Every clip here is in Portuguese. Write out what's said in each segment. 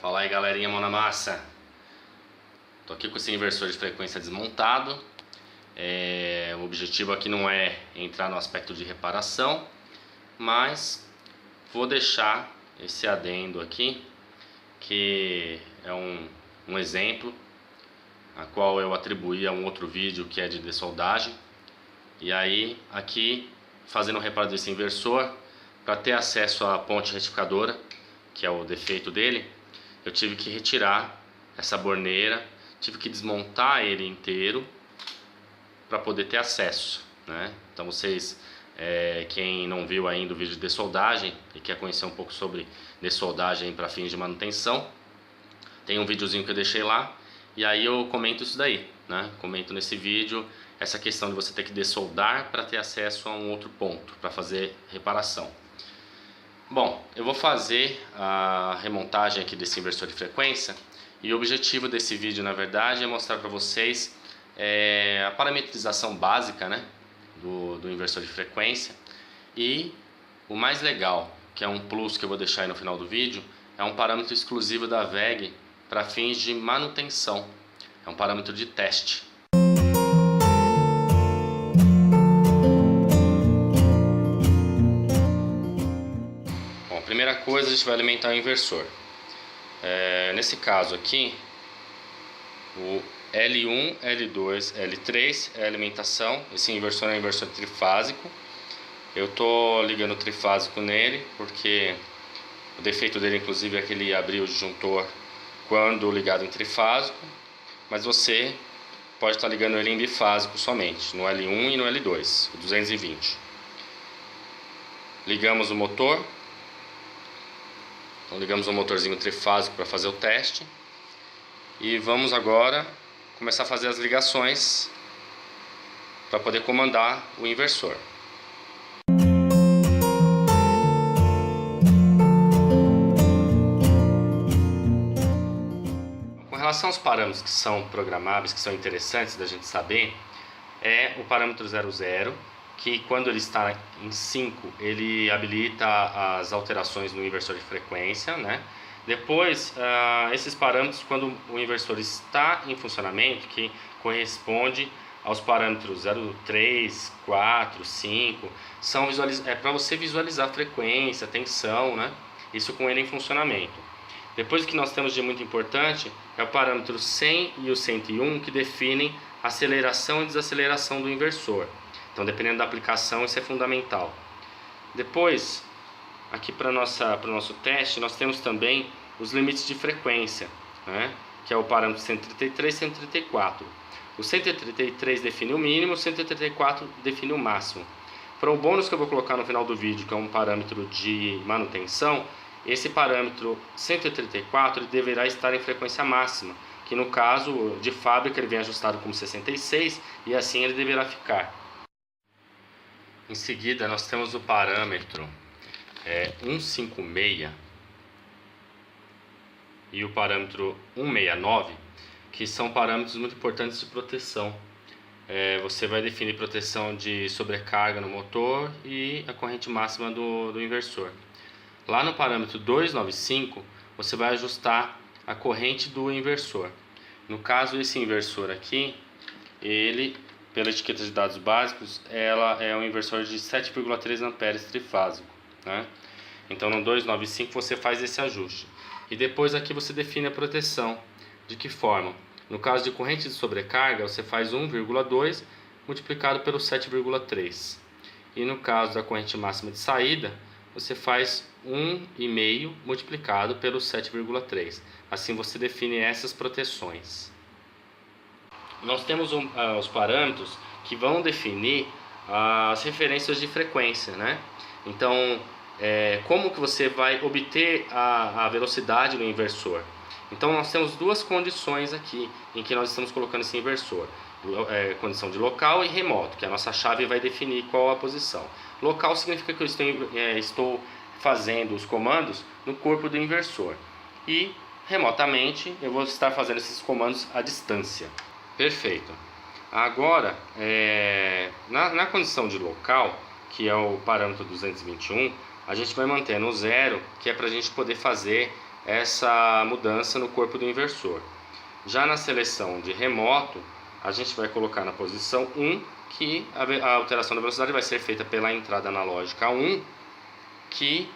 Fala aí, galerinha, mão na massa. Tô aqui com esse inversor de frequência desmontado. O objetivo aqui não é entrar no aspecto de reparação, mas vou deixar esse adendo aqui, que é um exemplo a qual eu atribuí a um outro vídeo que é de dessoldagem. E aí aqui fazendo o reparo desse inversor, para ter acesso à ponte retificadora, que é o defeito dele, eu tive que retirar essa borneira, tive que desmontar ele inteiro para poder ter acesso, né? Então vocês, quem não viu ainda o vídeo de dessoldagem e quer conhecer um pouco sobre dessoldagem para fins de manutenção, tem um videozinho que eu deixei lá, e aí eu comento isso daí, né? Comento nesse vídeo essa questão de você ter que dessoldar para ter acesso a um outro ponto, para fazer reparação. Bom, eu vou fazer a remontagem aqui desse inversor de frequência, e o objetivo desse vídeo, na verdade, é mostrar para vocês a parametrização básica, né, do inversor de frequência. E o mais legal, que é um plus que eu vou deixar aí no final do vídeo, é um parâmetro exclusivo da WEG para fins de manutenção. É um parâmetro de teste. Bom, a primeira coisa, a gente vai alimentar o inversor. Nesse caso aqui, o L1, L2, L3 é a alimentação. Esse inversor é um inversor trifásico. Eu tô ligando o trifásico nele porque o defeito dele, inclusive, é que ele abriu o disjuntor quando ligado em trifásico, mas você pode estar ligando ele em bifásico somente, no L1 e no L2, o 220. Ligamos o motor. Então ligamos um motorzinho trifásico para fazer o teste. E vamos agora começar a fazer as ligações para poder comandar o inversor. Com relação aos parâmetros que são programáveis, que são interessantes da gente saber, é o parâmetro 00, que quando ele está em 5, ele habilita as alterações no inversor de frequência, né? Depois, esses parâmetros, quando o inversor está em funcionamento, que corresponde aos parâmetros 03, 4, 5, são para você visualizar a frequência, a tensão, né? Isso com ele em funcionamento. Depois, o que nós temos de muito importante é o parâmetro 100 e o 101, que definem a aceleração e desaceleração do inversor. Então, dependendo da aplicação, isso é fundamental. Depois, aqui para o nosso teste, nós temos também os limites de frequência, né? Que é o parâmetro 133 e 134. O 133 define o mínimo, o 134 define o máximo. Para o bônus que eu vou colocar no final do vídeo, que é um parâmetro de manutenção, esse parâmetro 134 deverá estar em frequência máxima, que no caso de fábrica ele vem ajustado como 66, e assim ele deverá ficar. Em seguida, nós temos o parâmetro 156 e o parâmetro 169, que são parâmetros muito importantes de proteção. Você vai definir proteção de sobrecarga no motor e a corrente máxima do inversor. Lá no parâmetro 295, você vai ajustar a corrente do inversor. No caso, esse inversor aqui, ele, pela etiqueta de dados básicos, ela é um inversor de 7,3 amperes trifásico, né? Então no 295 você faz esse ajuste. E depois aqui você define a proteção. De que forma? No caso de corrente de sobrecarga, você faz 1,2 multiplicado pelo 7,3. E no caso da corrente máxima de saída, você faz 1,5 multiplicado pelo 7,3. Assim você define essas proteções. Nós temos os parâmetros que vão definir as referências de frequência, né? Então, como que você vai obter a velocidade do inversor? Então, nós temos duas condições aqui em que nós estamos colocando esse inversor. Condição de local e remoto, que a nossa chave vai definir qual a posição. Local significa que eu estou fazendo os comandos no corpo do inversor. E, remotamente, eu vou estar fazendo esses comandos à distância. Perfeito. Agora, na condição de local, que é o parâmetro 221, a gente vai manter no 0, que é para a gente poder fazer essa mudança no corpo do inversor. Já na seleção de remoto, a gente vai colocar na posição 1 que a alteração da velocidade vai ser feita pela entrada analógica 1, que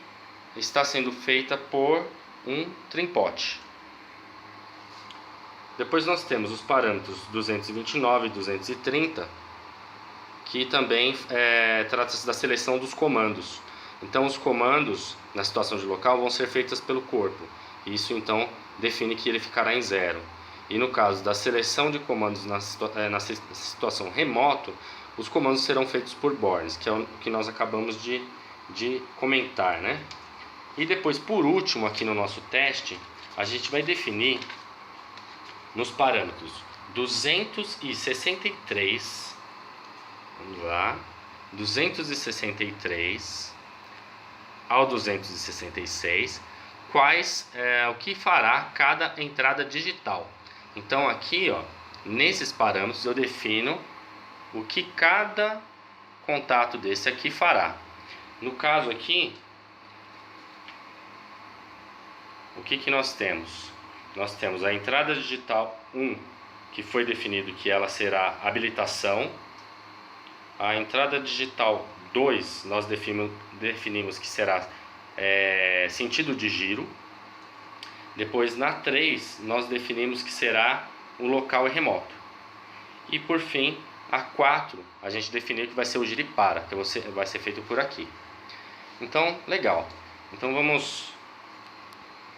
está sendo feita por um trim-pot. Depois nós temos os parâmetros 229 e 230, que também trata-se da seleção dos comandos. Então os comandos na situação de local vão ser feitos pelo corpo. Isso então define que ele ficará em 0. E no caso da seleção de comandos na situação remoto, os comandos serão feitos por bornes, que é o que nós acabamos de comentar, né? E depois, por último, aqui no nosso teste, a gente vai definir nos parâmetros 263, vamos lá, 263 ao 266, o que fará cada entrada digital. Então aqui, ó, nesses parâmetros eu defino o que cada contato desse aqui fará. No caso aqui, o que nós temos? Nós temos a entrada digital 1, que foi definido que ela será habilitação. A entrada digital 2, nós definimos que será sentido de giro. Depois, na 3, nós definimos que será o local e remoto. E por fim, a 4, a gente definiu que vai ser o giro e para, que vai ser feito por aqui. Então, legal. Então vamos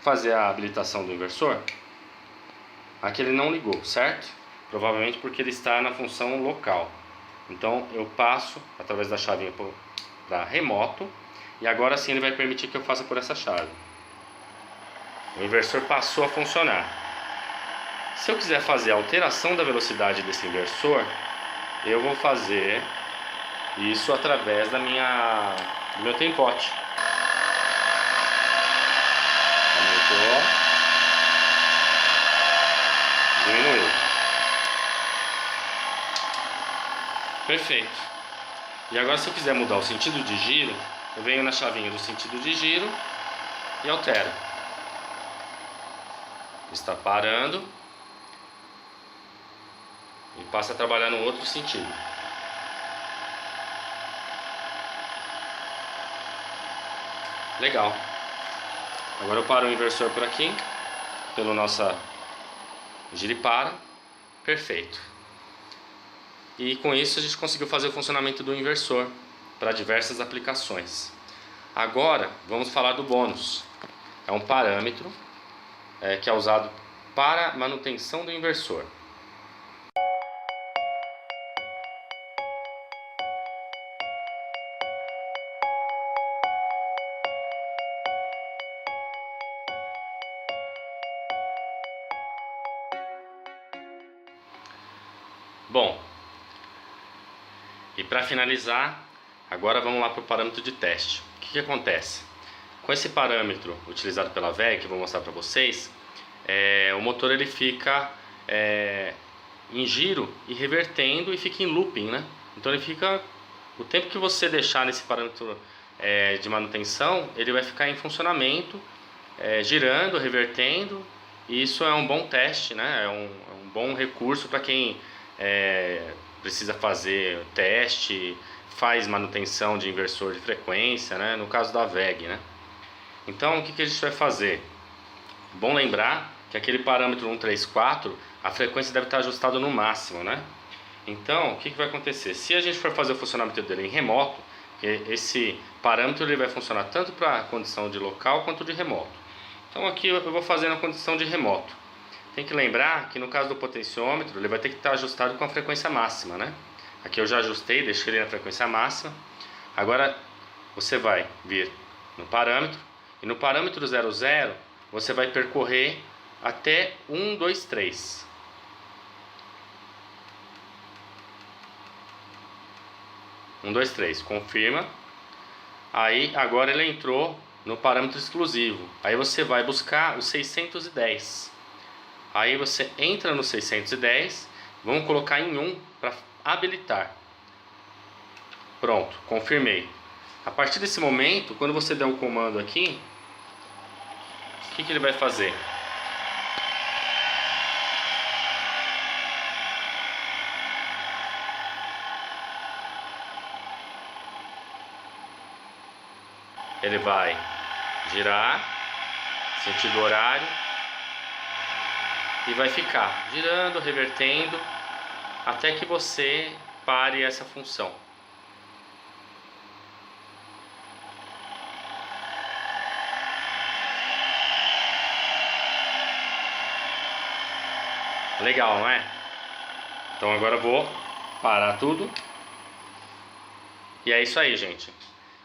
fazer a habilitação do inversor. Aqui ele não ligou, certo? Provavelmente porque ele está na função local. Então eu passo através da chavinha para remoto, e agora sim ele vai permitir que eu faça por essa chave. O inversor passou a funcionar. Se eu quiser fazer a alteração da velocidade desse inversor, eu vou fazer isso através do meu trim-pot. Aumentou, diminuiu. Perfeito. E agora, se eu quiser mudar o sentido de giro, eu venho na chavinha do sentido de giro e altero. Está parando e passa a trabalhar no outro sentido. Legal. Agora eu paro o inversor por aqui, pelo nossa gira e para. Perfeito. E com isso a gente conseguiu fazer o funcionamento do inversor para diversas aplicações. Agora vamos falar do bônus. É um parâmetro que é usado para manutenção do inversor. Bom, e para finalizar, agora vamos lá para o parâmetro de teste. O que acontece? Com esse parâmetro utilizado pela WEG, que eu vou mostrar para vocês, o motor ele fica em giro e revertendo, e fica em looping, né? Então ele fica, o tempo que você deixar nesse parâmetro de manutenção, ele vai ficar em funcionamento, girando, revertendo. E isso é um bom teste, né? É um bom recurso para quem precisa fazer teste, faz manutenção de inversor de frequência, né? No caso da WEG, né? Então o que a gente vai fazer? Bom lembrar que aquele parâmetro 134, a frequência deve estar ajustada no máximo, né? Então o que vai acontecer? Se a gente for fazer o funcionamento dele em remoto, esse parâmetro ele vai funcionar tanto para a condição de local quanto de remoto. Então aqui eu vou fazer na condição de remoto. Tem que lembrar que no caso do potenciômetro ele vai ter que estar ajustado com a frequência máxima, né? Aqui eu já ajustei, deixei ele na frequência máxima. Agora você vai vir no parâmetro, e no parâmetro 00 você vai percorrer até 1, 2, 3. Confirma. Aí agora ele entrou no parâmetro exclusivo. Aí você vai buscar o 610. Aí você entra no 610, vamos colocar em 1 para habilitar. Pronto, confirmei. A partir desse momento, quando você der o comando aqui, que ele vai fazer? Ele vai girar, sentido horário, e vai ficar girando, revertendo, até que você pare essa função. Legal, não é? Então agora eu vou parar tudo. E é isso aí, gente.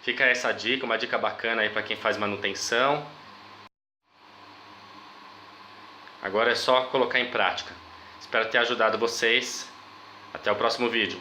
Fica essa dica, uma dica bacana aí para quem faz manutenção. Agora é só colocar em prática. Espero ter ajudado vocês. Até o próximo vídeo.